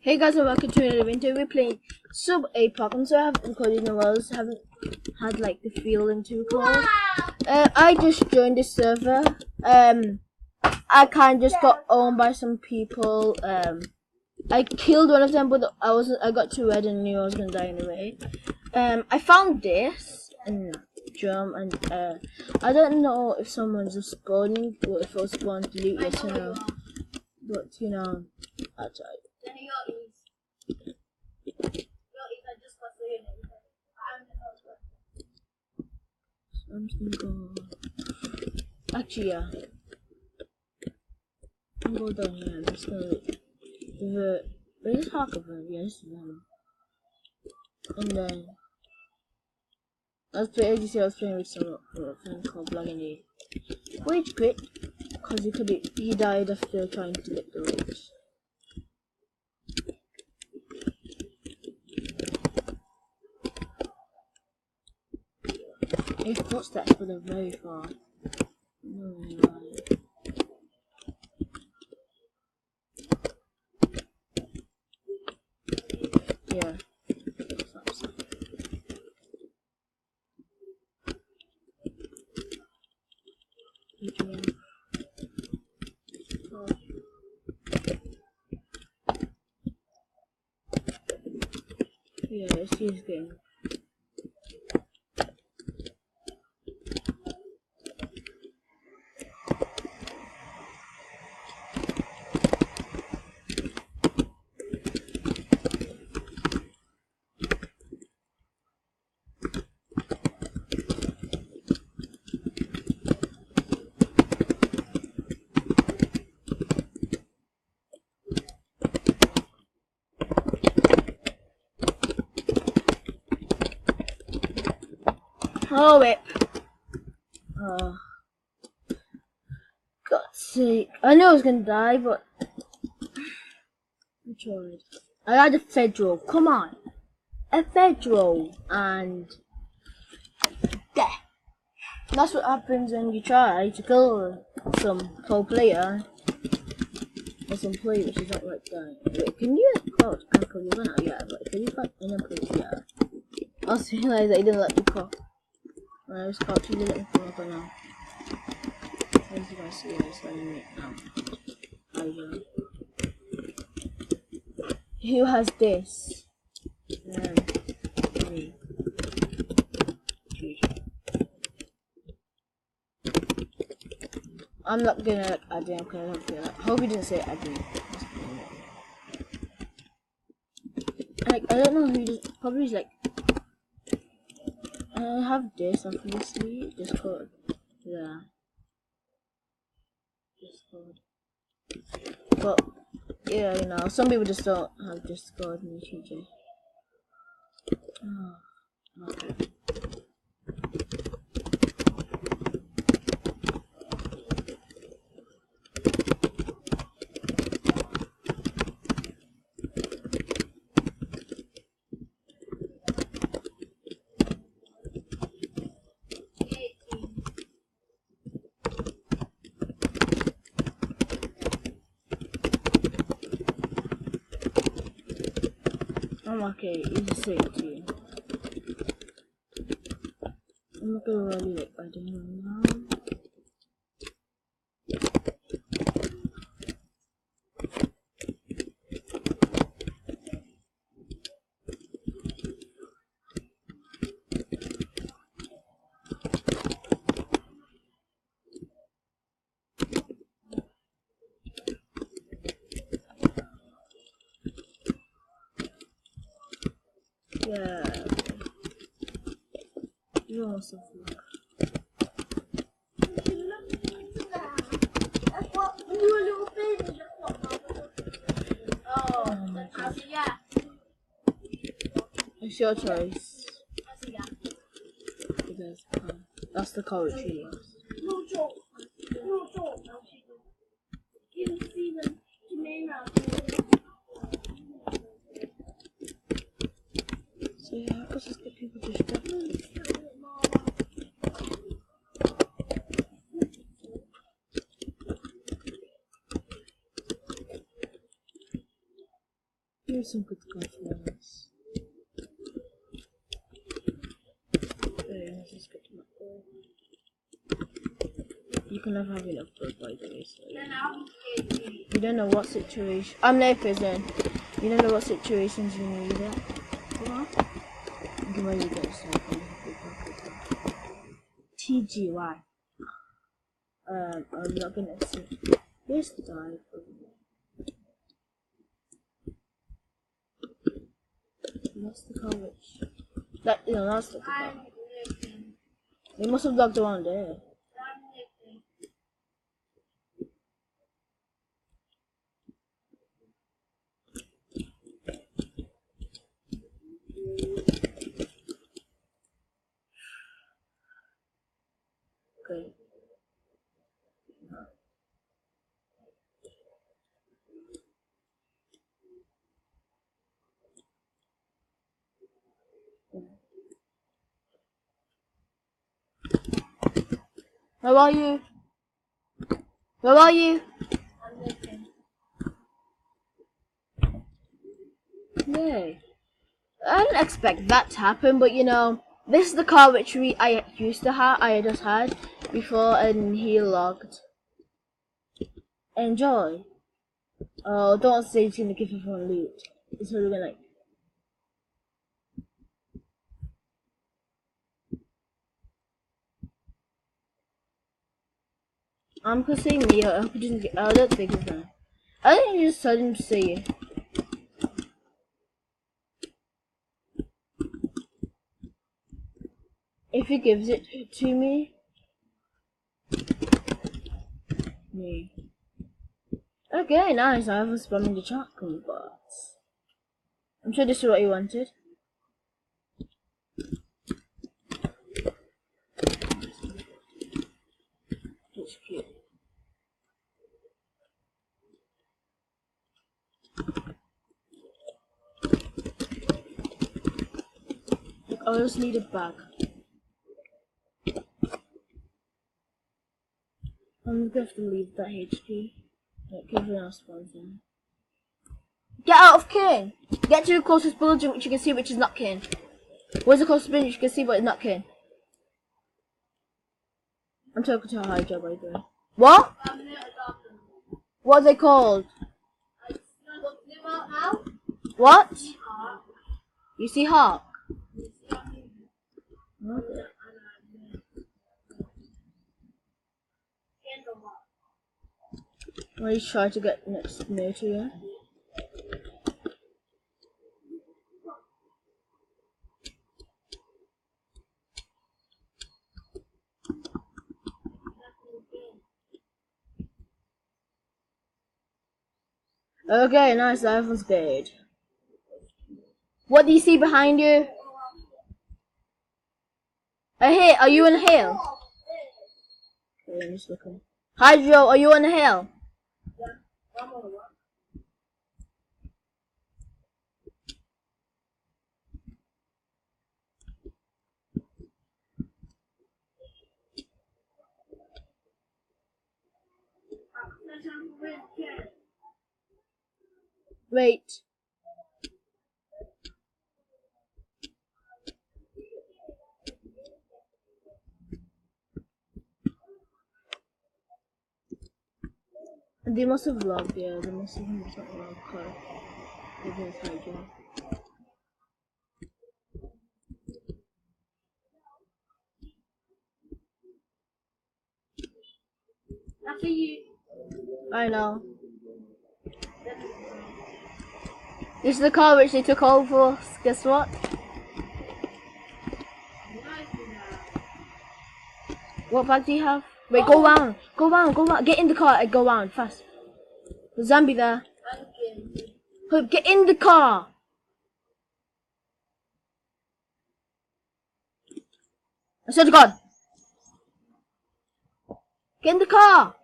Hey guys, and welcome to another video. We're playing Sub Apoc. I'm sorry I haven't recorded in a while, so I haven't had like the feeling to record. I just joined the server. I kind of just got owned by some people. I killed one of them, but I got too red and knew I was gonna die anyway. I found this and drum, and I don't know if someone's just spawning or if I'll spawn to loot, yes or no. But you know, I tried. I'm just gonna go. Actually, yeah. I'm gonna go down here. I'm just gonna look. Where's this Harker? Yeah, this is one. And then as you see, I was playing with some friend called Blagany. Wage quit because he died after trying to get the ropes. His footsteps, but they're very far. No way. Yeah. Oh. Yeah, it's his game. Oh wait. God's sake. I knew I was gonna die, but I tried. I had a federal. Come on. A federal and death. That's what happens when you try to kill some pro player. Or some player which is not like dying. Wait, can you crouch and pull your gun out? Yeah, but can you fight in a place? Yeah. I also realised that he didn't let me crouch. When I was crouching, he didn't let me pull my gun out. As you guys see, it's letting me out. Who has this? Me. I'm not gonna add him because I don't feel like. I hope he didn't say add him. Like, I don't know who this. Probably like. I have this obviously. Discord. Yeah. Discord. But yeah, you know, some people just don't have Discord in TJ. Oh, okay. I'm okay, easy safety. I'm not gonna really like I don't know now. Yeah. You also feel. Oh my god. It's your choice. Because that's the color tree. So yeah, how does this get people distracted? Here's some good confidence. Let's just get to my goal. You can never have enough blood, by the way. So you don't know what situation. I'm near prison. You don't know what situations you need it. What? Okay, where you go? TGY. I'm not gonna see. Here's the dive. That's the car which. That's the car. They must have logged around there. Okay. Where are you? Where are you? I'm looking. Yay. I didn't expect that to happen, but you know, this is the car which I used to have, I just had before, and he logged. Enjoy. Oh, don't say he's gonna give everyone loot. It's really gonna like. I'm gonna say me. I hope he doesn't get. I don't think he's gonna. I think you just told him to say it. If he gives it to me. Me. Okay, nice. I haven't spamming the chocolate bots. I'm sure this is what you wanted. It's cute. I just need a bag. I'm gonna have to leave that HP. Like everyone else spawns in. Get out of King! Get to the closest building which you can see which is not King. Where's the closest building which you can see but it's not King? I'm talking to a high job by the way. What? What are they called? What? You see Hawk? Okay. Well, he's trying to get next near to you. Okay, nice. Everyone's good. What do you see behind you? A hill? Are you on a hill? Okay, I'm just looking. Hydro, are you on a hill? Wait. They must have logged, yeah. They must have logged car. Maybe it's hydro. After you. I know. This is the car which they took over. Guess what? What bag do you have? Wait, go round. Go round, go round. Get in the car and go round, fast. There's a zombie there. Hope, get in the car. I swear to God. Get in the car.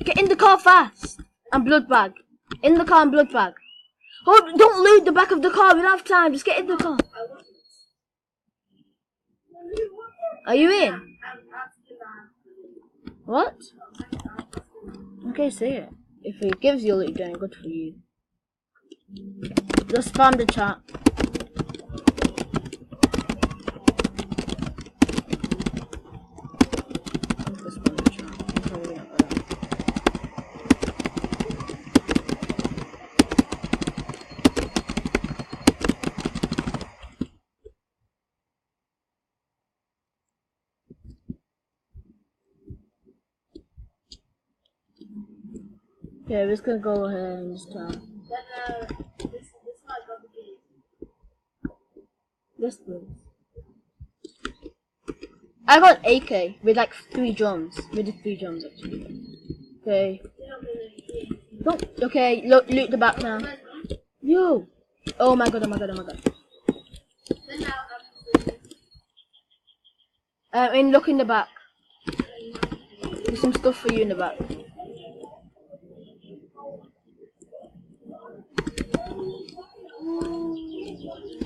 Get in the car fast. And blood bag. In the car and blood bag. Oh, don't loot the back of the car. We don't have time. Just get in the car. Are you in? What? Okay, say it. If it gives you loot, then good for you. Just spam the chat. Just spam the chat. I'm probably not gonna. Okay, we're just gonna go ahead and just Then this might go the game. Yes, please. I got AK with like 3 drums. With the 3 drums actually. Okay. No. Okay. Loot the back now. Yo. Oh my god. Oh my god. Oh my god. And look in the back. There's some stuff for you in the back.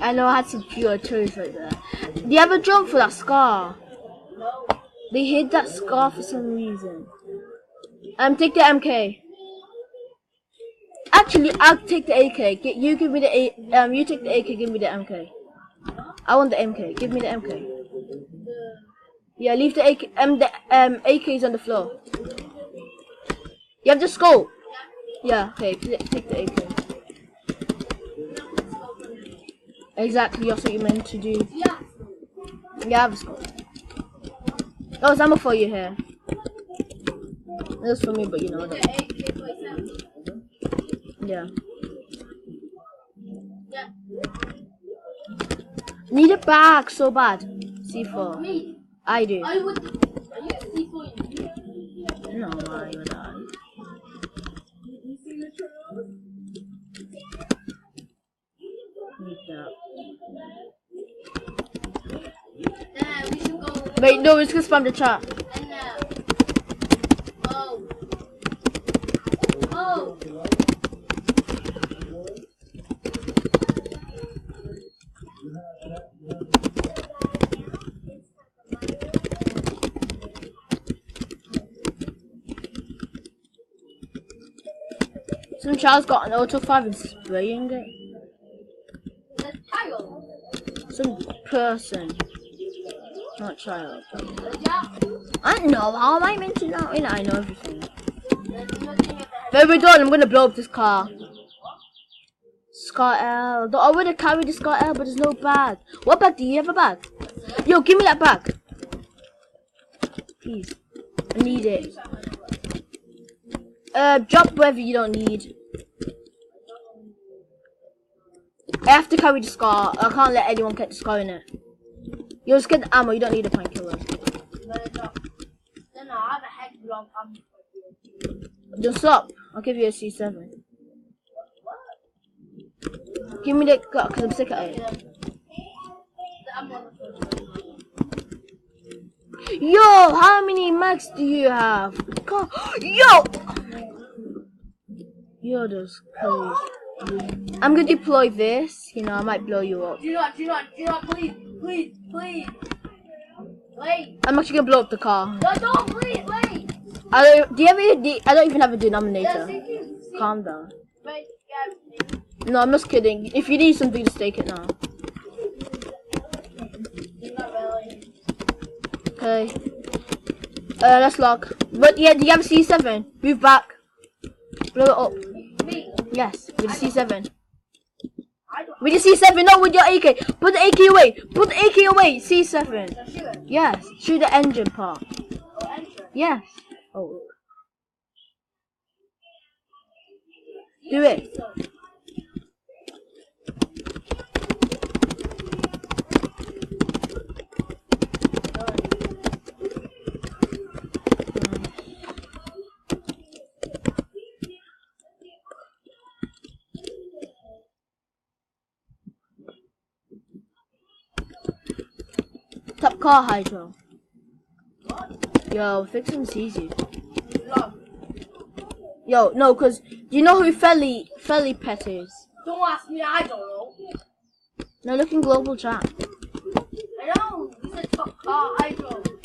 I know I had some pure toys right there. Do you have a drum for that scar? No. They hid that scar for some reason. Take the MK. Actually, I'll take the AK. You give me the you take the AK. Give me the MK. I want the MK. Give me the MK. Yeah, leave the AK. The AK is on the floor. You have the scope. Yeah. Okay. Take the AK. Exactly. That's what you meant to do. Yeah. Yeah, I have a scope. Oh, there's ammo for you here. That's for me, but you know that. Yeah. Yeah. Need it back so bad. C4. Me. I do. I would. Are you a C4? No, why would I? You see the trails? Need that. We should go. Wait, no, we're just gonna spam the chat. And oh. Oh. Some child's got an auto 5 and spraying it. The child. Some person. Not child. Yeah. I know, how am I meant to know? I know everything. But we're done, I'm gonna blow up this car. Scar L. I would have carried the Scar L, but there's no bag. What bag do you have a bag? Yo, give me that bag. Please. I need it. Drop whatever you don't need. I have to carry the Scar. I can't let anyone get the Scar in it. You just get the ammo, you don't need a painkiller. Then I have a head block. Just stop. I'll give you a C7. Give me the gun, because I'm sick of it. Yo, how many mags do you have? God. Yo! You're just crazy. I'm gonna deploy this. You know, I might blow you up. Do not, please. Wait. I'm actually gonna blow up the car. No, don't, please, wait. I don't even have a denominator. Calm down. Wait, No, I'm just kidding. If you need something, just take it now. not really. Okay. Let's lock. But yeah, do you have a C7? Move back. Blow it up. Me. Yes, with a C7. I don't. With a C7, not with your AK. Put the AK away. Put the AK away. C7. Shoot it. Yes. Shoot the engine part. Oh, enter. Yes. Oh. Do it. Top car hydro. Yo, fixing this easy. Look. Yo, no, cause do you know who Felly Pet is? Don't ask me, I don't know. No, look in global chat. I know. You said top car, I don't.